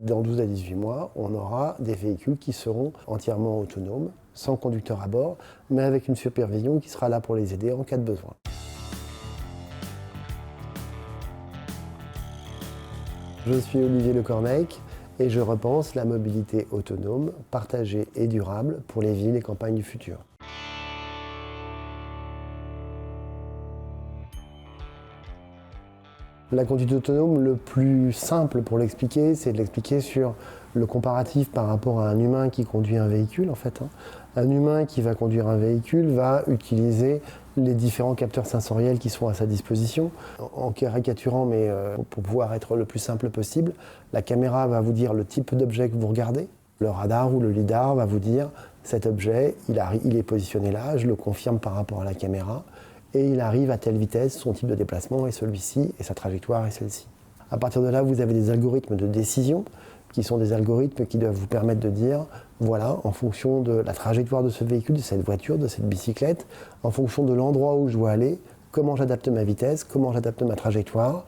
Dans 12 à 18 mois, on aura des véhicules qui seront entièrement autonomes, sans conducteur à bord, mais avec une supervision qui sera là pour les aider en cas de besoin. Je suis Olivier Lecornec et je repense la mobilité autonome, partagée et durable pour les villes et campagnes du futur. La conduite autonome, le plus simple pour l'expliquer, c'est de l'expliquer sur le comparatif par rapport à un humain qui conduit un véhicule en fait. Un humain qui va conduire un véhicule va utiliser les différents capteurs sensoriels qui sont à sa disposition. En caricaturant, mais pour pouvoir être le plus simple possible, la caméra va vous dire le type d'objet que vous regardez. Le radar ou le lidar va vous dire cet objet, il est positionné là, je le confirme par rapport à la caméra. Et il arrive à telle vitesse, son type de déplacement est celui-ci, et sa trajectoire est celle-ci. À partir de là, vous avez des algorithmes de décision, qui sont des algorithmes qui doivent vous permettre de dire, voilà, en fonction de la trajectoire de ce véhicule, de cette voiture, de cette bicyclette, en fonction de l'endroit où je dois aller, comment j'adapte ma vitesse, comment j'adapte ma trajectoire,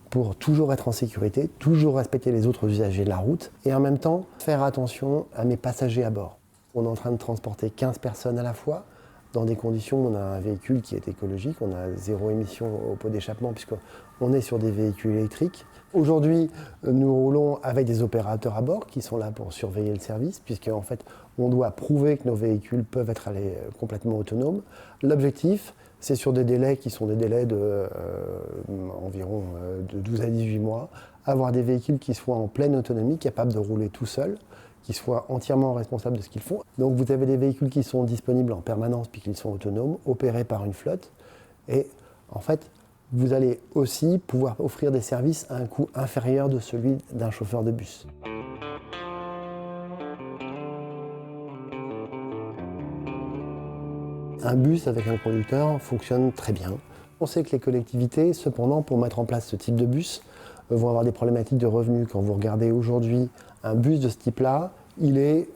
pour toujours être en sécurité, toujours respecter les autres usagers de la route, et en même temps, faire attention à mes passagers à bord. On est en train de transporter 15 personnes à la fois, dans des conditions où on a un véhicule qui est écologique, on a 0 émission au pot d'échappement puisqu'on est sur des véhicules électriques. Aujourd'hui, nous roulons avec des opérateurs à bord qui sont là pour surveiller le service, puisqu'en fait, on doit prouver que nos véhicules peuvent être complètement autonomes. L'objectif, c'est sur des délais qui sont des délais environ de 12 à 18 mois, avoir des véhicules qui soient en pleine autonomie, capables de rouler tout seuls, qui soient entièrement responsables de ce qu'ils font. Donc vous avez des véhicules qui sont disponibles en permanence puis qu'ils sont autonomes, opérés par une flotte. Et en fait, vous allez aussi pouvoir offrir des services à un coût inférieur de celui d'un chauffeur de bus. Un bus avec un conducteur fonctionne très bien. On sait que les collectivités, cependant, pour mettre en place ce type de bus, vont avoir des problématiques de revenus. Quand vous regardez aujourd'hui un bus de ce type-là, il est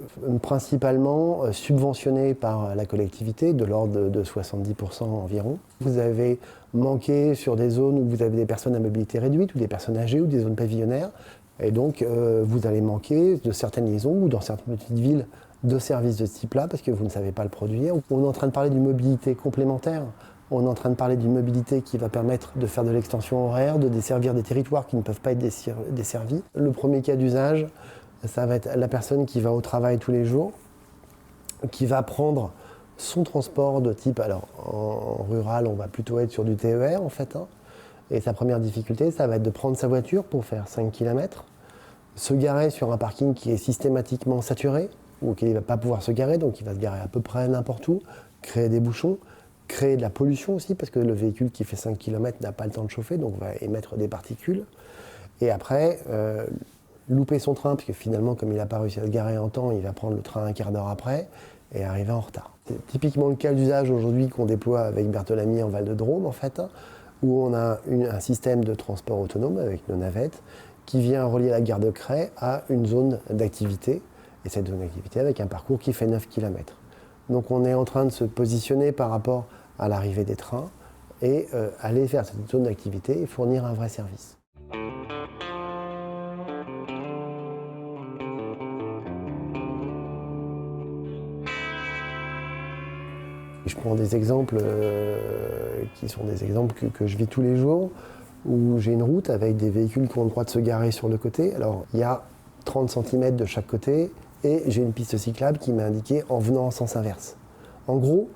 principalement subventionné par la collectivité, de l'ordre de 70% environ. Vous avez manqué sur des zones où vous avez des personnes à mobilité réduite, ou des personnes âgées, ou des zones pavillonnaires. Et donc, vous allez manquer de certaines liaisons, ou dans certaines petites villes, de services de ce type-là, parce que vous ne savez pas le produire. On est en train de parler d'une mobilité complémentaire. On est en train de parler d'une mobilité qui va permettre de faire de l'extension horaire, de desservir des territoires qui ne peuvent pas être desservis. Le premier cas d'usage, ça va être la personne qui va au travail tous les jours, qui va prendre son transport de type, alors en rural, on va plutôt être sur du TER en fait, et sa première difficulté, ça va être de prendre sa voiture pour faire 5 km, se garer sur un parking qui est systématiquement saturé, ou qu'il ne va pas pouvoir se garer, donc il va se garer à peu près n'importe où, créer des bouchons, créer de la pollution aussi, parce que le véhicule qui fait 5 km n'a pas le temps de chauffer, donc va émettre des particules. Et après, louper son train, parce que finalement, comme il n'a pas réussi à se garer en temps, il va prendre le train un quart d'heure après et arriver en retard. C'est typiquement le cas d'usage aujourd'hui qu'on déploie avec Berthelamy en Val-de-Drôme, en fait, où on a un système de transport autonome avec nos navettes qui vient relier la gare de Cray à une zone d'activité, et cette zone d'activité avec un parcours qui fait 9 km. Donc on est en train de se positionner par rapport à l'arrivée des trains et aller vers cette zone d'activité et fournir un vrai service. Je prends des exemples qui sont des exemples que je vis tous les jours, où j'ai une route avec des véhicules qui ont le droit de se garer sur le côté. Alors il y a 30 cm de chaque côté et j'ai une piste cyclable qui m'est indiquée en venant en sens inverse. En gros,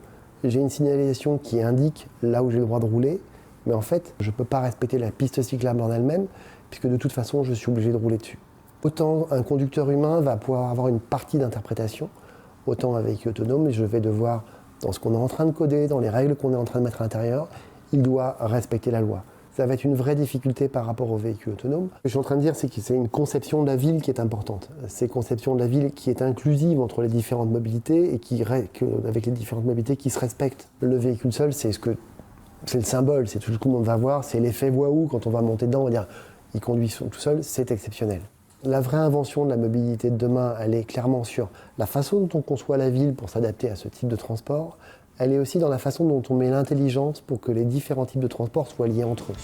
j'ai une signalisation qui indique là où j'ai le droit de rouler, mais en fait, je ne peux pas respecter la piste cyclable en elle-même, puisque de toute façon, je suis obligé de rouler dessus. Autant un conducteur humain va pouvoir avoir une partie d'interprétation, autant un véhicule autonome, je vais devoir, dans ce qu'on est en train de coder, dans les règles qu'on est en train de mettre à l'intérieur, il doit respecter la loi. Ça va être une vraie difficulté par rapport aux véhicules autonomes. Ce que je suis en train de dire, c'est que c'est une conception de la ville qui est importante. C'est une conception de la ville qui est inclusive entre les différentes mobilités et avec les différentes mobilités qui se respectent. Le véhicule seul, c'est le symbole, c'est tout ce que le monde va voir, c'est l'effet waouh, quand on va monter dedans, on va dire il conduit tout seul, c'est exceptionnel. La vraie invention de la mobilité de demain, elle est clairement sur la façon dont on conçoit la ville pour s'adapter à ce type de transport. Elle est aussi dans la façon dont on met l'intelligence pour que les différents types de transports soient liés entre eux.